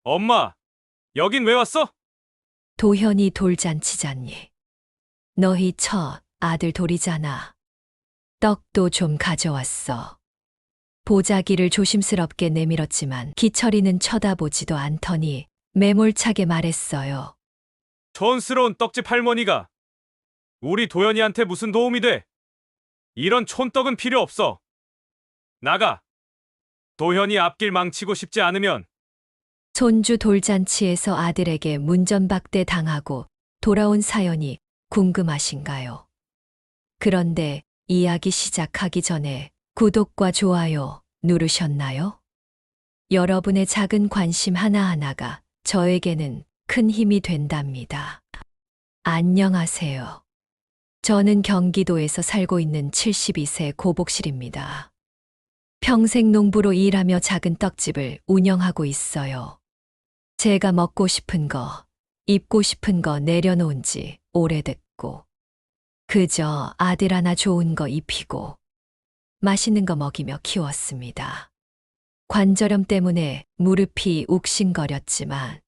엄마, 여긴 왜 왔어? 도현이 돌잔치잖니. 너희 첫 아들 돌이잖아. 떡도 좀 가져왔어. 보자기를 조심스럽게 내밀었지만 기철이는 쳐다보지도 않더니 매몰차게 말했어요. 촌스러운 떡집 할머니가 우리 도연이한테 무슨 도움이 돼? 이런 촌떡은 필요 없어. 나가. 도현이 앞길 망치고 싶지 않으면 손주 돌잔치에서 아들에게 문전박대 당하고 돌아온 사연이 궁금하신가요? 그런데 이야기 시작하기 전에 구독과 좋아요 누르셨나요? 여러분의 작은 관심 하나하나가 저에게는 큰 힘이 된답니다. 안녕하세요. 저는 경기도에서 살고 있는 72세 고복실입니다. 평생 농부로 일하며 작은 떡집을 운영하고 있어요. 제가 먹고 싶은 거, 입고 싶은 거 내려놓은 지 오래됐고, 그저 아들 하나 좋은 거 입히고, 맛있는 거 먹이며 키웠습니다. 관절염 때문에 무릎이 욱신거렸지만,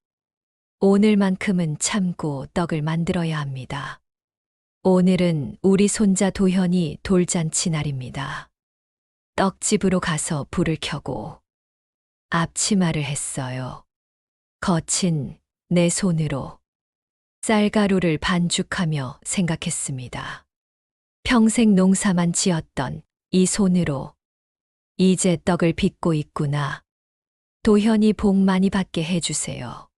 오늘만큼은 참고 떡을 만들어야 합니다. 오늘은 우리 손자 도현이 돌잔치 날입니다. 떡집으로 가서 불을 켜고 앞치마를 했어요. 거친 내 손으로 쌀가루를 반죽하며 생각했습니다. 평생 농사만 지었던 이 손으로 이제 떡을 빚고 있구나. 도현이 복 많이 받게 해주세요.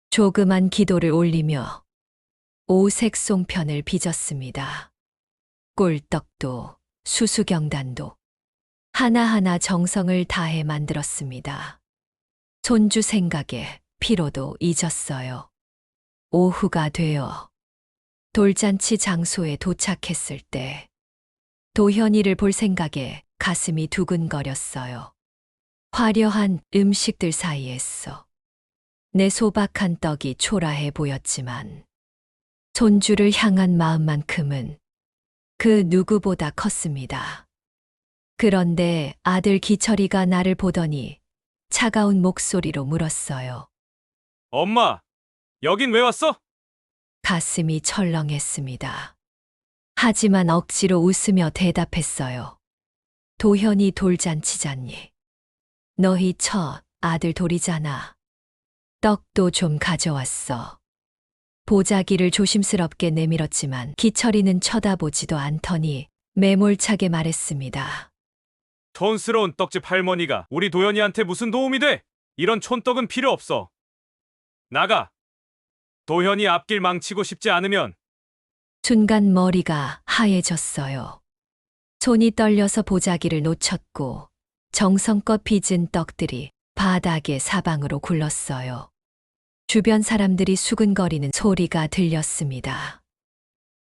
조그만 기도를 올리며 오색 송편을 빚었습니다. 꿀떡도 수수경단도 하나하나 정성을 다해 만들었습니다. 손주 생각에 피로도 잊었어요. 오후가 되어 돌잔치 장소에 도착했을 때 도현이를 볼 생각에 가슴이 두근거렸어요. 화려한 음식들 사이에서 내 소박한 떡이 초라해 보였지만 손주를 향한 마음만큼은 그 누구보다 컸습니다. 그런데 아들 기철이가 나를 보더니 차가운 목소리로 물었어요. 엄마, 여긴 왜 왔어? 가슴이 철렁했습니다. 하지만 억지로 웃으며 대답했어요. 도현이 돌잔치잖니. 너희 첫 아들 돌이잖아. 떡도 좀 가져왔어. 보자기를 조심스럽게 내밀었지만 기철이는 쳐다보지도 않더니 매몰차게 말했습니다. 촌스러운 떡집 할머니가 우리 도연이한테 무슨 도움이 돼? 이런 촌떡은 필요 없어. 나가. 도현이 앞길 망치고 싶지 않으면 순간 머리가 하얘졌어요. 손이 떨려서 보자기를 놓쳤고 정성껏 빚은 떡들이 바닥에 사방으로 굴렀어요. 주변 사람들이 수근거리는 소리가 들렸습니다.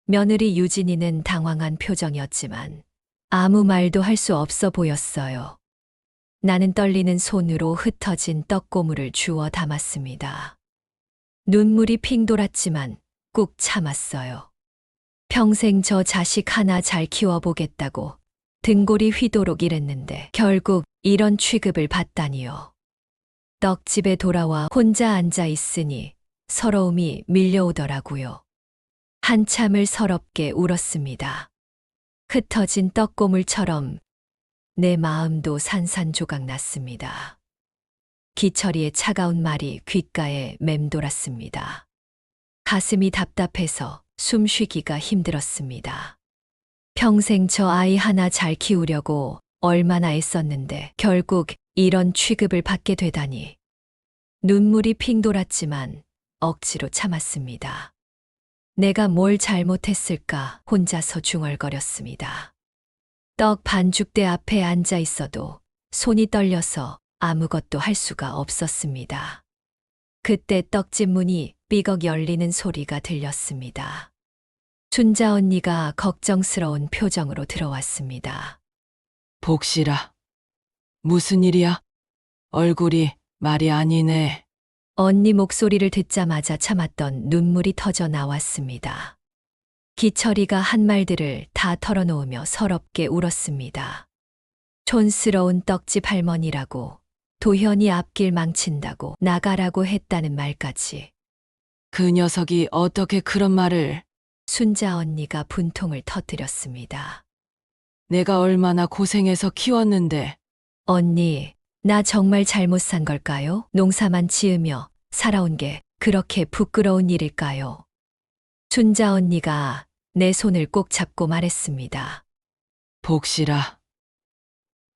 며느리 유진이는 당황한 표정이었지만 아무 말도 할 수 없어 보였어요. 나는 떨리는 손으로 흩어진 떡고물을 주워 담았습니다. 눈물이 핑 돌았지만 꾹 참았어요. 평생 저 자식 하나 잘 키워보겠다고 등골이 휘도록 일했는데 결국 이런 취급을 받다니요. 떡집에 돌아와 혼자 앉아 있으니 서러움이 밀려오더라고요. 한참을 서럽게 울었습니다. 흩어진 떡고물처럼 내 마음도 산산조각 났습니다. 기철이의 차가운 말이 귓가에 맴돌았습니다. 가슴이 답답해서 숨쉬기가 힘들었습니다. 평생 저 아이 하나 잘 키우려고 얼마나 애썼는데 결국 이런 취급을 받게 되다니. 눈물이 핑 돌았지만 억지로 참았습니다. 내가 뭘 잘못했을까 혼자서 중얼거렸습니다. 떡 반죽대 앞에 앉아 있어도 손이 떨려서 아무것도 할 수가 없었습니다. 그때 떡집 문이 삐걱 열리는 소리가 들렸습니다. 춘자 언니가 걱정스러운 표정으로 들어왔습니다. 복실아, 무슨 일이야? 얼굴이 말이 아니네. 언니 목소리를 듣자마자 참았던 눈물이 터져 나왔습니다. 기철이가 한 말들을 다 털어놓으며 서럽게 울었습니다. 촌스러운 떡집 할머니라고 도현이 앞길 망친다고 나가라고 했다는 말까지. 그 녀석이 어떻게 그런 말을. 순자 언니가 분통을 터뜨렸습니다. 내가 얼마나 고생해서 키웠는데. 언니, 나 정말 잘못 산 걸까요? 농사만 지으며 살아온 게 그렇게 부끄러운 일일까요? 순자 언니가 내 손을 꼭 잡고 말했습니다. 복실아.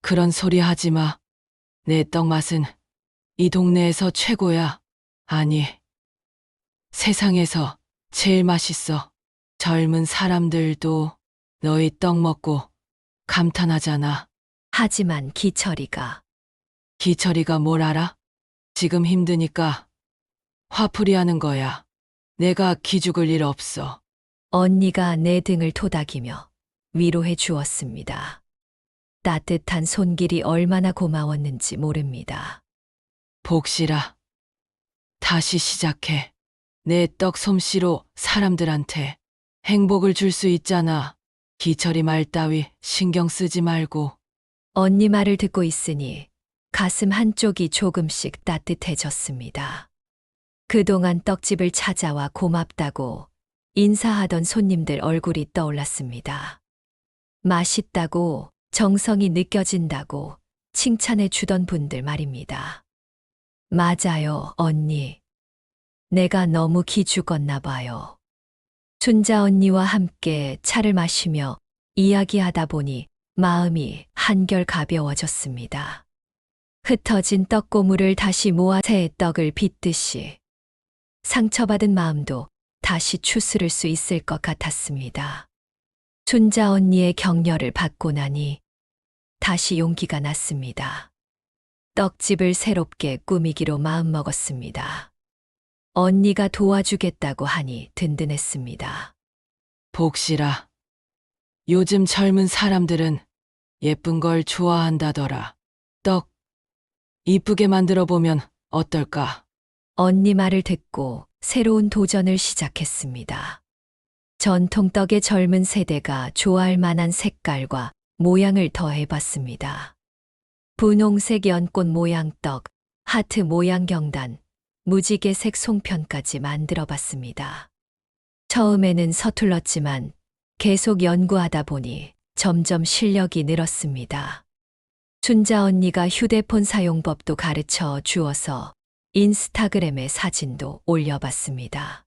그런 소리 하지 마. 내 떡 맛은 이 동네에서 최고야. 아니, 세상에서 제일 맛있어. 젊은 사람들도 너희 떡 먹고 감탄하잖아. 하지만 기철이가 기철이가 뭘 알아? 지금 힘드니까 화풀이 하는 거야. 내가 기죽을 일 없어. 언니가 내 등을 토닥이며 위로해 주었습니다. 따뜻한 손길이 얼마나 고마웠는지 모릅니다. 복실아. 다시 시작해. 내 떡 솜씨로 사람들한테 행복을 줄 수 있잖아. 기철이 말 따위 신경 쓰지 말고. 언니 말을 듣고 있으니 가슴 한쪽이 조금씩 따뜻해졌습니다. 그동안 떡집을 찾아와 고맙다고 인사하던 손님들 얼굴이 떠올랐습니다. 맛있다고 정성이 느껴진다고 칭찬해 주던 분들 말입니다. 맞아요, 언니. 내가 너무 기죽었나 봐요. 순자 언니와 함께 차를 마시며 이야기하다 보니 마음이 한결 가벼워졌습니다. 흩어진 떡고물을 다시 모아 새 떡을 빚듯이 상처받은 마음도 다시 추스를 수 있을 것 같았습니다. 순자 언니의 격려를 받고 나니 다시 용기가 났습니다. 떡집을 새롭게 꾸미기로 마음먹었습니다. 언니가 도와주겠다고 하니 든든했습니다. 복실아. 요즘 젊은 사람들은 예쁜 걸 좋아한다더라. 떡 이쁘게 만들어 보면 어떨까? 언니 말을 듣고 새로운 도전을 시작했습니다. 전통떡의 젊은 세대가 좋아할 만한 색깔과 모양을 더해봤습니다. 분홍색 연꽃 모양 떡, 하트 모양 경단, 무지개색 송편까지 만들어봤습니다. 처음에는 서툴렀지만 계속 연구하다 보니 점점 실력이 늘었습니다. 순자 언니가 휴대폰 사용법도 가르쳐 주어서 인스타그램에 사진도 올려봤습니다.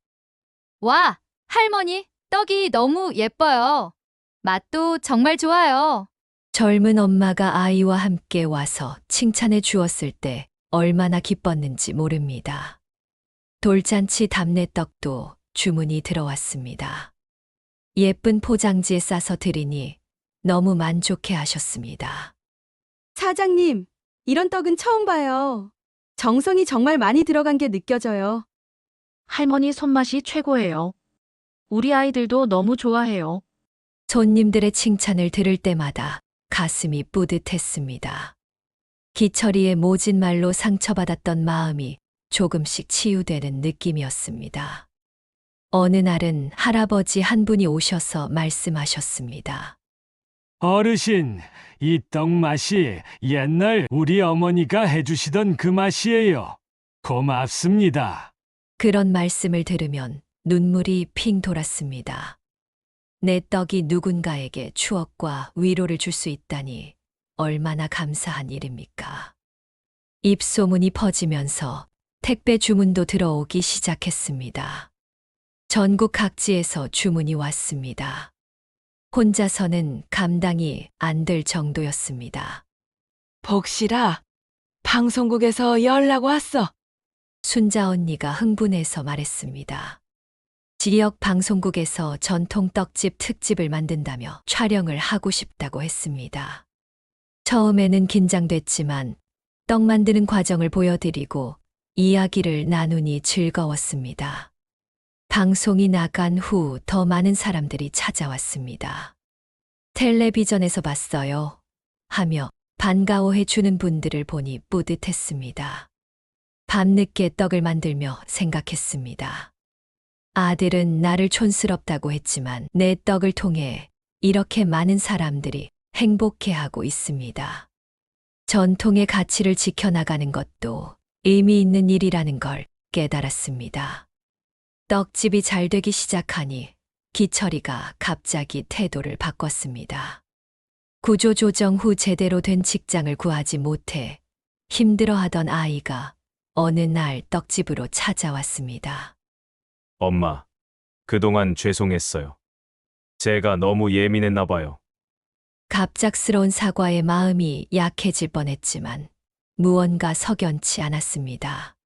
와, 할머니, 떡이 너무 예뻐요. 맛도 정말 좋아요. 젊은 엄마가 아이와 함께 와서 칭찬해 주었을 때 얼마나 기뻤는지 모릅니다. 돌잔치 답례떡도 주문이 들어왔습니다. 예쁜 포장지에 싸서 드리니 너무 만족해 하셨습니다. 사장님, 이런 떡은 처음 봐요. 정성이 정말 많이 들어간 게 느껴져요. 할머니 손맛이 최고예요. 우리 아이들도 너무 좋아해요. 손님들의 칭찬을 들을 때마다 가슴이 뿌듯했습니다. 기철이의 모진 말로 상처받았던 마음이 조금씩 치유되는 느낌이었습니다. 어느 날은 할아버지 한 분이 오셔서 말씀하셨습니다. 어르신, 이 떡 맛이 옛날 우리 어머니가 해주시던 그 맛이에요. 고맙습니다. 그런 말씀을 들으면 눈물이 핑 돌았습니다. 내 떡이 누군가에게 추억과 위로를 줄 수 있다니 얼마나 감사한 일입니까? 입소문이 퍼지면서 택배 주문도 들어오기 시작했습니다. 전국 각지에서 주문이 왔습니다. 혼자서는 감당이 안 될 정도였습니다. 복실아. 방송국에서 연락 왔어. 순자 언니가 흥분해서 말했습니다. 지역 방송국에서 전통 떡집 특집을 만든다며 촬영을 하고 싶다고 했습니다. 처음에는 긴장됐지만 떡 만드는 과정을 보여드리고 이야기를 나누니 즐거웠습니다. 방송이 나간 후 더 많은 사람들이 찾아왔습니다. 텔레비전에서 봤어요. 하며 반가워해 주는 분들을 보니 뿌듯했습니다. 밤늦게 떡을 만들며 생각했습니다. 아들은 나를 촌스럽다고 했지만 내 떡을 통해 이렇게 많은 사람들이 행복해하고 있습니다. 전통의 가치를 지켜나가는 것도 의미 있는 일이라는 걸 깨달았습니다. 떡집이 잘 되기 시작하니 기철이가 갑자기 태도를 바꿨습니다. 구조조정 후 제대로 된 직장을 구하지 못해 힘들어하던 아이가 어느 날 떡집으로 찾아왔습니다. 엄마, 그동안 죄송했어요. 제가 너무 예민했나 봐요. 갑작스러운 사과에 마음이 약해질 뻔했지만 무언가 석연치 않았습니다.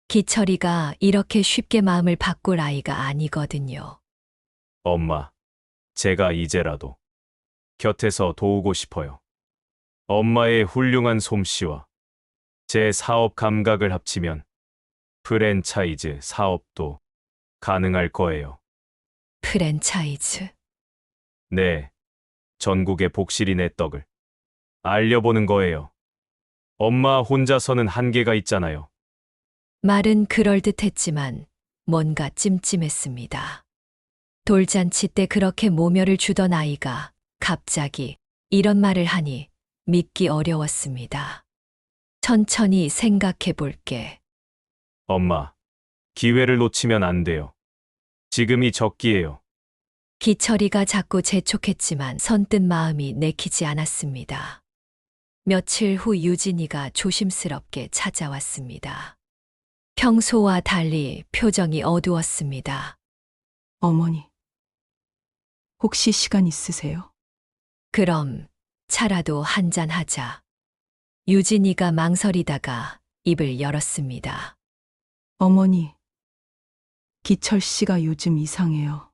기철이가 이렇게 쉽게 마음을 바꿀 아이가 아니거든요. 엄마, 제가 이제라도 곁에서 도우고 싶어요. 엄마의 훌륭한 솜씨와 제 사업 감각을 합치면 프랜차이즈 사업도 가능할 거예요. 프랜차이즈. 네, 전국의 복실이네 떡을 알려보는 거예요. 엄마 혼자서는 한계가 있잖아요. 말은 그럴듯했지만 뭔가 찜찜했습니다. 돌잔치 때 그렇게 모멸을 주던 아이가 갑자기 이런 말을 하니 믿기 어려웠습니다. 천천히 생각해 볼게. 엄마, 기회를 놓치면 안 돼요. 지금이 적기예요. 기철이가 자꾸 재촉했지만 선뜻 마음이 내키지 않았습니다. 며칠 후 유진이가 조심스럽게 찾아왔습니다. 평소와 달리 표정이 어두웠습니다. 어머니, 혹시 시간 있으세요? 그럼 차라도 한잔 하자. 유진이가 망설이다가 입을 열었습니다. 어머니, 기철 씨가 요즘 이상해요.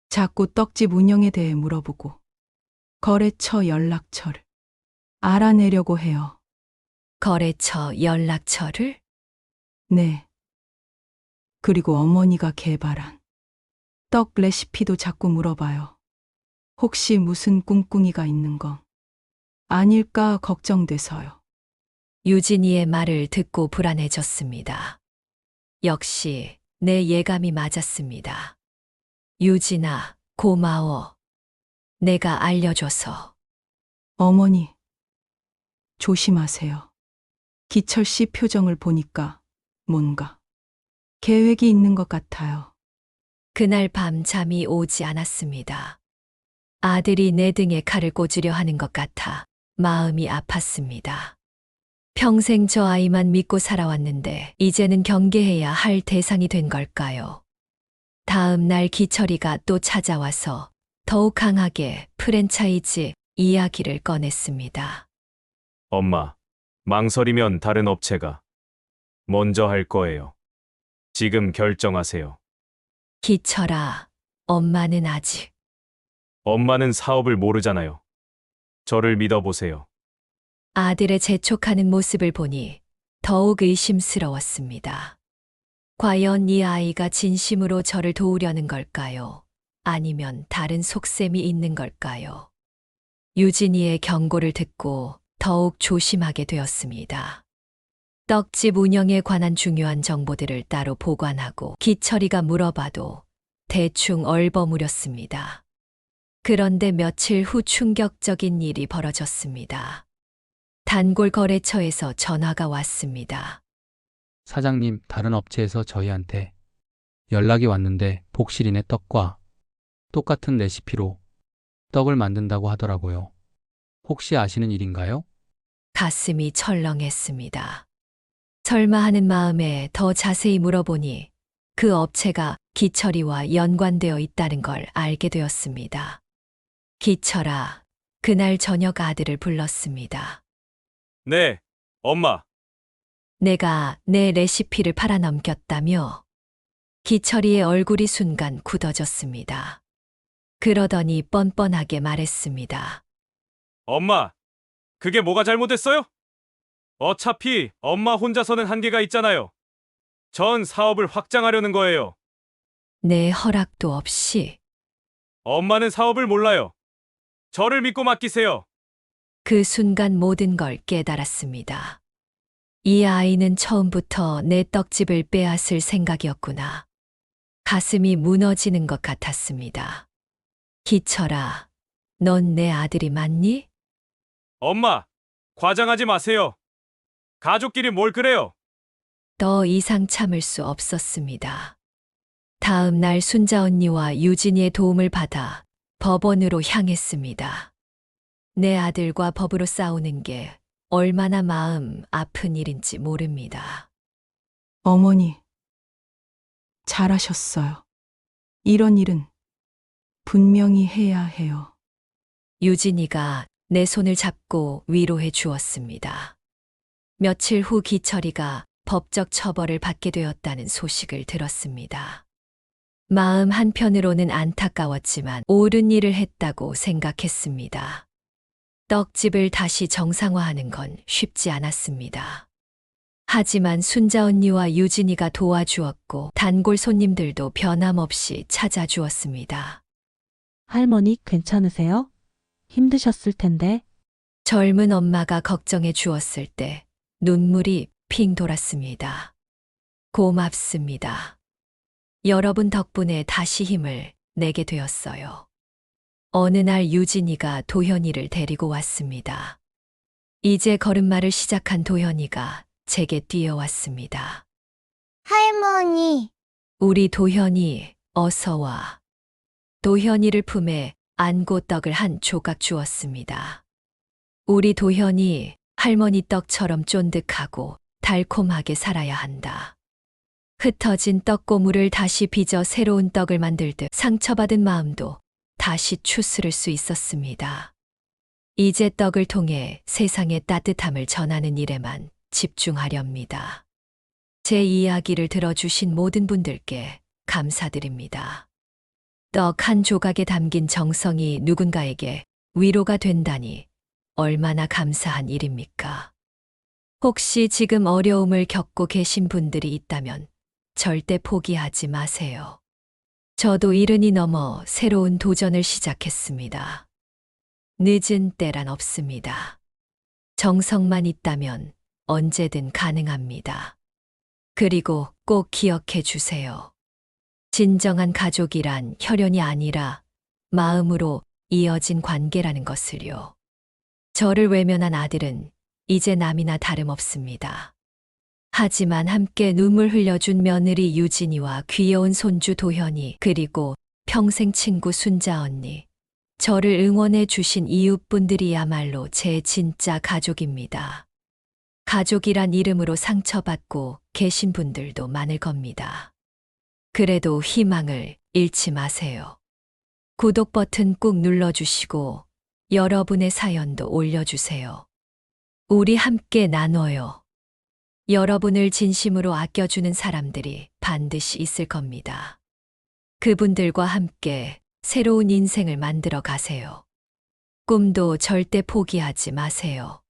자꾸 떡집 운영에 대해 물어보고 거래처 연락처를 알아내려고 해요. 거래처 연락처를? 네. 그리고 어머니가 개발한 떡 레시피도 자꾸 물어봐요. 혹시 무슨 꿍꿍이가 있는 건 아닐까 걱정돼서요. 유진이의 말을 듣고 불안해졌습니다. 역시 내 예감이 맞았습니다. 유진아, 고마워. 내가 알려줘서. 어머니, 조심하세요. 기철 씨 표정을 보니까 뭔가 계획이 있는 것 같아요. 그날 밤 잠이 오지 않았습니다. 아들이 내 등에 칼을 꽂으려 하는 것 같아 마음이 아팠습니다. 평생 저 아이만 믿고 살아왔는데 이제는 경계해야 할 대상이 된 걸까요? 다음 날 기철이가 또 찾아와서 더욱 강하게 프랜차이즈 이야기를 꺼냈습니다. 엄마, 망설이면 다른 업체가 먼저 할 거예요. 지금 결정하세요. 기철아, 엄마는 아직. 엄마는 사업을 모르잖아요. 저를 믿어보세요. 아들의 재촉하는 모습을 보니 더욱 의심스러웠습니다. 과연 이 아이가 진심으로 저를 도우려는 걸까요? 아니면 다른 속셈이 있는 걸까요? 유진이의 경고를 듣고 더욱 조심하게 되었습니다. 떡집 운영에 관한 중요한 정보들을 따로 보관하고 기철이가 물어봐도 대충 얼버무렸습니다. 그런데 며칠 후 충격적인 일이 벌어졌습니다. 단골 거래처에서 전화가 왔습니다. 사장님, 다른 업체에서 저희한테 연락이 왔는데 복실이네 떡과 똑같은 레시피로 떡을 만든다고 하더라고요. 혹시 아시는 일인가요? 가슴이 철렁했습니다. 설마 하는 마음에 더 자세히 물어보니 그 업체가 기철이와 연관되어 있다는 걸 알게 되었습니다. 기철아, 그날 저녁 아들을 불렀습니다. 네, 엄마. 내가 내 레시피를 팔아넘겼다며? 기철이의 얼굴이 순간 굳어졌습니다. 그러더니 뻔뻔하게 말했습니다. 엄마, 그게 뭐가 잘못됐어요? 어차피 엄마 혼자서는 한계가 있잖아요. 전 사업을 확장하려는 거예요. 내 허락도 없이. 엄마는 사업을 몰라요. 저를 믿고 맡기세요. 그 순간 모든 걸 깨달았습니다. 이 아이는 처음부터 내 떡집을 빼앗을 생각이었구나. 가슴이 무너지는 것 같았습니다. 기철아, 넌 내 아들이 맞니? 엄마, 과장하지 마세요. 가족끼리 뭘 그래요? 더 이상 참을 수 없었습니다. 다음 날 순자 언니와 유진이의 도움을 받아 법원으로 향했습니다. 내 아들과 법으로 싸우는 게 얼마나 마음 아픈 일인지 모릅니다. 어머니, 잘하셨어요. 이런 일은 분명히 해야 해요. 유진이가 내 손을 잡고 위로해 주었습니다. 며칠 후 기철이가 법적 처벌을 받게 되었다는 소식을 들었습니다. 마음 한편으로는 안타까웠지만 옳은 일을 했다고 생각했습니다. 떡집을 다시 정상화하는 건 쉽지 않았습니다. 하지만 순자 언니와 유진이가 도와주었고 단골 손님들도 변함없이 찾아주었습니다. 할머니 괜찮으세요? 힘드셨을 텐데. 젊은 엄마가 걱정해 주었을 때 눈물이 핑 돌았습니다. 고맙습니다. 여러분 덕분에 다시 힘을 내게 되었어요. 어느 날 유진이가 도현이를 데리고 왔습니다. 이제 걸음마를 시작한 도현이가 제게 뛰어왔습니다. 할머니, 우리 도현이 어서 와. 도현이를 품에 안고 떡을 한 조각 주었습니다. 우리 도현이 할머니 떡처럼 쫀득하고 달콤하게 살아야 한다. 흩어진 떡고물을 다시 빚어 새로운 떡을 만들듯 상처받은 마음도 다시 추스를 수 있었습니다. 이제 떡을 통해 세상의 따뜻함을 전하는 일에만 집중하렵니다. 제 이야기를 들어주신 모든 분들께 감사드립니다. 떡 한 조각에 담긴 정성이 누군가에게 위로가 된다니 얼마나 감사한 일입니까? 혹시 지금 어려움을 겪고 계신 분들이 있다면 절대 포기하지 마세요. 저도 70이 넘어 새로운 도전을 시작했습니다. 늦은 때란 없습니다. 정성만 있다면 언제든 가능합니다. 그리고 꼭 기억해 주세요. 진정한 가족이란 혈연이 아니라 마음으로 이어진 관계라는 것을요. 저를 외면한 아들은 이제 남이나 다름없습니다. 하지만 함께 눈물 흘려준 며느리 유진이와 귀여운 손주 도현이 그리고 평생 친구 순자 언니, 저를 응원해 주신 이웃분들이야말로 제 진짜 가족입니다. 가족이란 이름으로 상처받고 계신 분들도 많을 겁니다. 그래도 희망을 잃지 마세요. 구독 버튼 꾹 눌러주시고 여러분의 사연도 올려주세요. 우리 함께 나눠요. 여러분을 진심으로 아껴주는 사람들이 반드시 있을 겁니다. 그분들과 함께 새로운 인생을 만들어 가세요. 꿈도 절대 포기하지 마세요.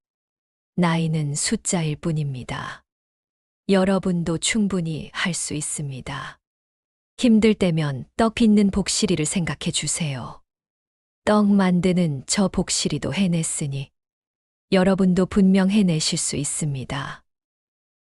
나이는 숫자일 뿐입니다. 여러분도 충분히 할 수 있습니다. 힘들 때면 떡 빚는 복실이를 생각해 주세요. 떡 만드는 저 복실이도 해냈으니 여러분도 분명 해내실 수 있습니다.